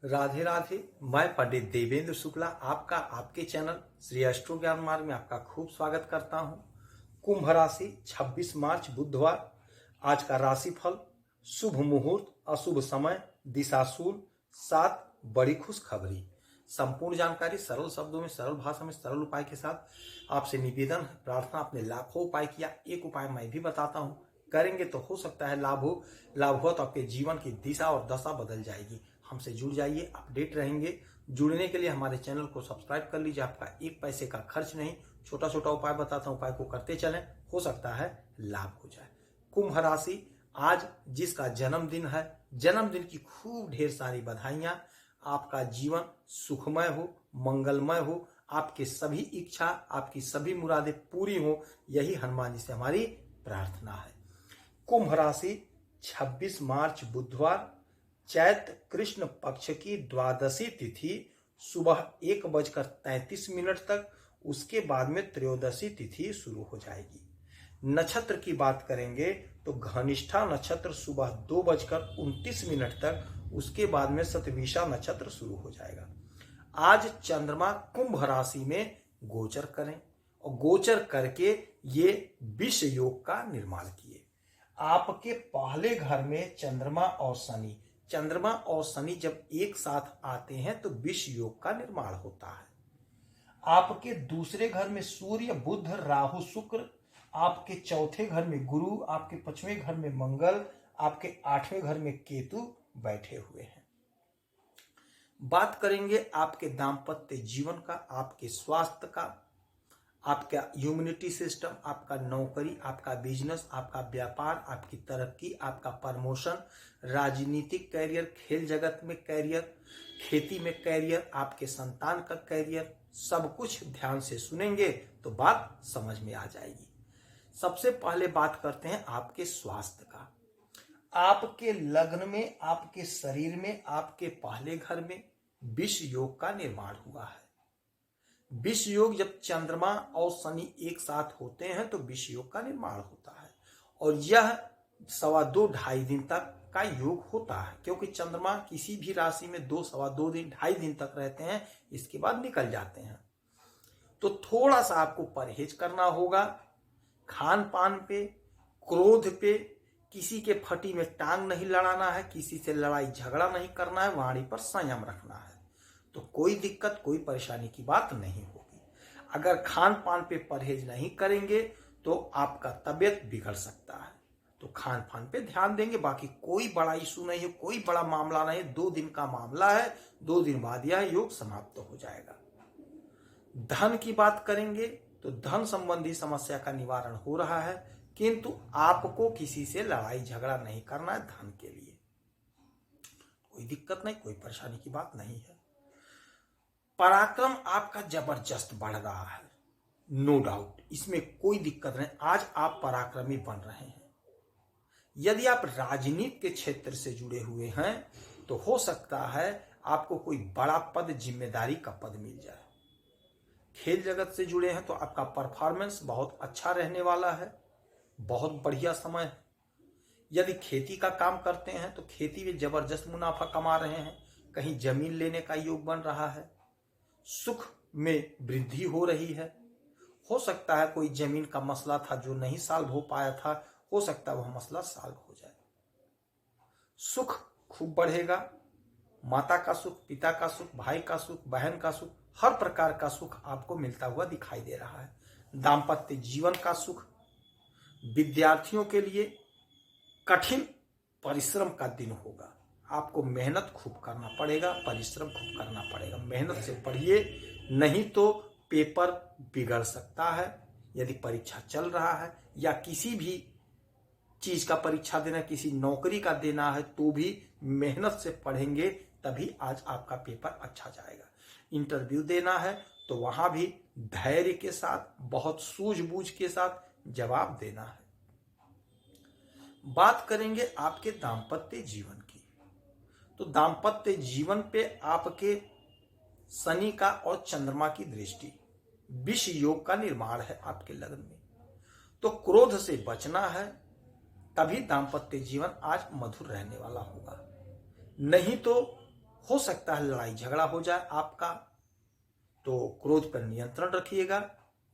राधे राधे। मैं पंडित देवेंद्र शुक्ला आपका आपके चैनल श्री एस्ट्रो ज्ञान मार्ग में आपका खूब स्वागत करता हूं। कुंभ राशि 26 मार्च बुधवार। आज का राशिफल। शुभ मुहूर्त, अशुभ समय, दिशाशूल, 7 बड़ी खुशखबरी। संपूर्ण जानकारी सरल शब्दों में, सरल भाषा में, सरल उपाय के साथ आपसे निवेदन है, प्रार्थना। आपने लाखों उपाय किया, एक उपाय मैं भी बताता हूं, करेंगे तो हो सकता है लाभ हो। लाभ हो तो आपके जीवन की दिशा और दशा बदल जाएगी। हमसे जुड़ जाइए, अपडेट रहेंगे। जुड़ने के लिए हमारे चैनल को सब्सक्राइब कर लीजिए। आपका एक पैसे का खर्च नहीं, छोटा छोटा उपाय बताता हूं, उपाय को करते चलें, हो सकता है लाभ हो जाए। कुंभ राशि, आज जिसका जन्मदिन है, जन्मदिन की खूब ढेर सारी बधाइयां। आपका जीवन सुखमय हो, मंगलमय हो, आपके सभी इच्छा, आपकी सभी मुरादें पूरी हो, यही हनुमान जी से हमारी प्रार्थना है। कुंभ राशि 26 मार्च बुधवार, चैत्र कृष्ण पक्ष की द्वादशी तिथि सुबह 1:33 तक, उसके बाद में त्रयोदशी तिथि शुरू हो जाएगी। नक्षत्र की बात करेंगे तो घनिष्ठा नक्षत्र सुबह 2:29 तक, उसके बाद में शतभिषा नक्षत्र शुरू हो जाएगा। आज चंद्रमा कुंभ राशि में गोचर करें और गोचर करके ये विष योग का निर्माण किए। आपके पहले घर में चंद्रमा और शनि जब एक साथ आते हैं तो विष योग का निर्माण होता है। आपके दूसरे घर में सूर्य, बुध, राहु, शुक्र, आपके चौथे घर में गुरु, आपके पांचवें घर में मंगल, आपके 8वें घर में केतु बैठे हुए हैं। बात करेंगे आपके दाम्पत्य जीवन का, आपके स्वास्थ्य का, आपका इम्यूनिटी सिस्टम, आपका नौकरी, आपका बिजनेस, आपका व्यापार, आपकी तरक्की, आपका प्रमोशन, राजनीतिक कैरियर, खेल जगत में कैरियर, खेती में कैरियर, आपके संतान का कैरियर, सब कुछ ध्यान से सुनेंगे तो बात समझ में आ जाएगी। सबसे पहले बात करते हैं आपके स्वास्थ्य का। आपके लग्न में, आपके शरीर में, आपके पहले घर में विष योग का निर्माण हुआ है। विष योग जब चंद्रमा और शनि एक साथ होते हैं तो विष योग का निर्माण होता है और यह 2.25 दिन तक का योग होता है, क्योंकि चंद्रमा किसी भी राशि में 2-2.25 दिन, 2.5 दिन तक रहते हैं, इसके बाद निकल जाते हैं। तो थोड़ा सा आपको परहेज करना होगा खान पान पे, क्रोध पे, किसी के फटी में टांग नहीं लड़ाना है, किसी से लड़ाई झगड़ा नहीं करना है, वाणी पर संयम रखना है, तो कोई दिक्कत, कोई परेशानी की बात नहीं होगी। अगर खान पान पे परहेज नहीं करेंगे तो आपका तबीयत बिगड़ सकता है, तो खान पान पे ध्यान देंगे। बाकी कोई बड़ा इशू नहीं है, कोई बड़ा मामला नहीं, 2 दिन का मामला है, 2 दिन बाद यह योग समाप्त हो जाएगा। धन की बात करेंगे तो धन संबंधी समस्या का निवारण हो रहा है, किंतु आपको किसी से लड़ाई झगड़ा नहीं करना है धन के लिए। कोई दिक्कत नहीं, कोई परेशानी की बात नहीं है। पराक्रम आपका जबरदस्त बढ़ रहा है, नो डाउट, इसमें कोई दिक्कत नहीं। आज आप पराक्रमी बन रहे हैं। यदि आप राजनीति के क्षेत्र से जुड़े हुए हैं तो हो सकता है आपको कोई बड़ा पद, जिम्मेदारी का पद मिल जाए। खेल जगत से जुड़े हैं तो आपका परफॉर्मेंस बहुत अच्छा रहने वाला है, बहुत बढ़िया समय है। यदि खेती का काम करते हैं तो खेती में जबरदस्त मुनाफा कमा रहे हैं, कहीं जमीन लेने का योग बन रहा है, सुख में वृद्धि हो रही है। हो सकता है कोई जमीन का मसला था जो नहीं सॉल्व हो पाया था, हो सकता है वह मसला सॉल्व हो जाए। सुख खूब बढ़ेगा, माता का सुख, पिता का सुख, भाई का सुख, बहन का सुख, हर प्रकार का सुख आपको मिलता हुआ दिखाई दे रहा है। दाम्पत्य जीवन का सुख, विद्यार्थियों के लिए कठिन परिश्रम का दिन होगा। आपको मेहनत खूब करना पड़ेगा, परिश्रम खूब करना पड़ेगा। मेहनत से पढ़िए, नहीं तो पेपर बिगड़ सकता है। यदि परीक्षा चल रहा है या किसी भी चीज का परीक्षा देना, किसी नौकरी का देना है, तो भी मेहनत से पढ़ेंगे तभी आज आपका पेपर अच्छा जाएगा। इंटरव्यू देना है तो वहां भी धैर्य के साथ, बहुत सूझबूझ के साथ जवाब देना है। बात करेंगे आपके दाम्पत्य जीवन की, तो दाम्पत्य जीवन पे आपके शनि का और चंद्रमा की दृष्टि, विष योग का निर्माण है आपके लग्न में, तो क्रोध से बचना है, तभी दाम्पत्य जीवन आज मधुर रहने वाला होगा। नहीं तो हो सकता है लड़ाई झगड़ा हो जाए आपका, तो क्रोध पर नियंत्रण रखिएगा,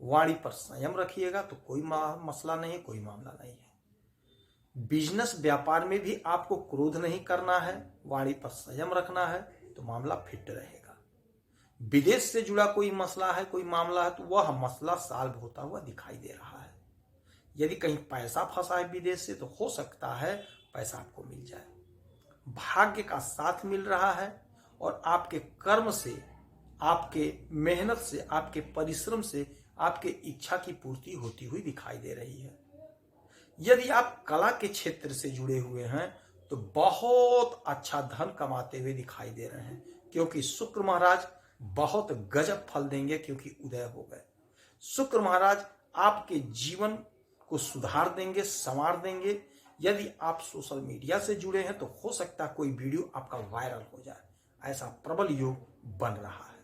वाणी पर संयम रखिएगा, तो कोई मसला नहीं है, कोई मामला नहीं है। बिजनेस व्यापार में भी आपको क्रोध नहीं करना है, वाणी पर संयम रखना है, तो मामला फिट रहेगा। विदेश से जुड़ा कोई मसला है, कोई मामला है, तो वह मसला सॉल्व होता हुआ दिखाई दे रहा है। यदि कहीं पैसा फंसा है विदेश से, तो हो सकता है पैसा आपको मिल जाए। भाग्य का साथ मिल रहा है और आपके कर्म से, आपके मेहनत से, आपके परिश्रम से आपके इच्छा की पूर्ति होती हुई दिखाई दे रही है। यदि आप कला के क्षेत्र से जुड़े हुए हैं तो बहुत अच्छा धन कमाते हुए दिखाई दे रहे हैं, क्योंकि शुक्र महाराज बहुत गजब फल देंगे, क्योंकि उदय हो गए। शुक्र महाराज आपके जीवन को सुधार देंगे, संवार देंगे। यदि आप सोशल मीडिया से जुड़े हैं तो हो सकता है कोई वीडियो आपका वायरल हो जाए, ऐसा प्रबल योग बन रहा है।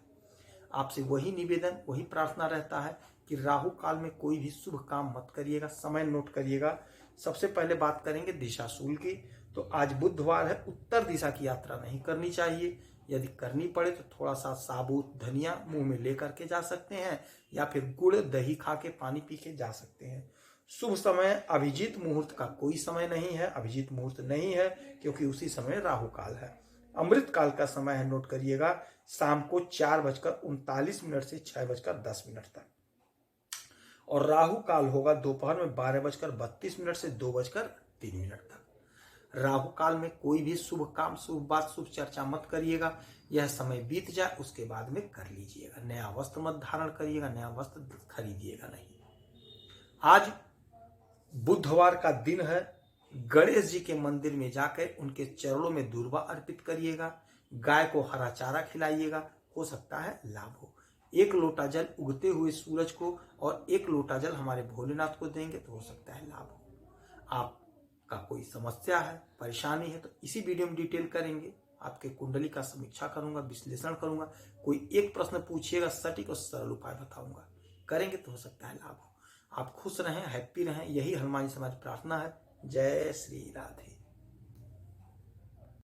आपसे वही निवेदन, वही प्रार्थना रहता है कि राहु काल में कोई भी शुभ काम मत करिएगा। समय नोट करिएगा। सबसे पहले बात करेंगे दिशाशूल की। तो आज बुधवार है, उत्तर दिशा की यात्रा नहीं करनी चाहिए। यदि करनी पड़े तो थोड़ा सा साबुत धनिया मुंह में लेकर के जा सकते हैं, या फिर गुड़ दही खा के पानी पी के जा सकते हैं। शुभ समय अभिजीत मुहूर्त का कोई समय नहीं है, अभिजीत मुहूर्त नहीं है, क्योंकि उसी समय राहु काल है। अमृत काल का समय है, नोट करिएगा, शाम को 4:39 से 6:10 तक। और राहु काल होगा दोपहर में 12:32 से 2:03 तक। राहु काल में कोई भी शुभ काम, शुभ बात, शुभ चर्चा मत करिएगा। यह समय बीत जाए उसके बाद में कर लीजिएगा। नया वस्त्र मत धारण करिएगा, नया वस्त्र खरीदिएगा नहीं। आज बुधवार का दिन है। गणेश जी के मंदिर में जाकर उनके चरणों में दूर्वा अर्पित करिएगा। गाय को हरा चारा खिलाइएगा, हो सकता है लाभ हो। 1 लोटा जल उगते हुए सूरज को और 1 लोटा जल हमारे भोलेनाथ को देंगे तो हो सकता है लाभ हो। आपका कोई समस्या है, परेशानी है, तो इसी वीडियो में डिटेल करेंगे। आपके कुंडली का समीक्षा करूंगा, विश्लेषण करूंगा। कोई एक प्रश्न पूछिएगा, सटीक और सरल उपाय बताऊंगा। करेंगे तो हो सकता है लाभ हो। आप खुश रहें, हैप्पी रहें, यही हनुमान जी से हमारी प्रार्थना है। जय श्री राधे।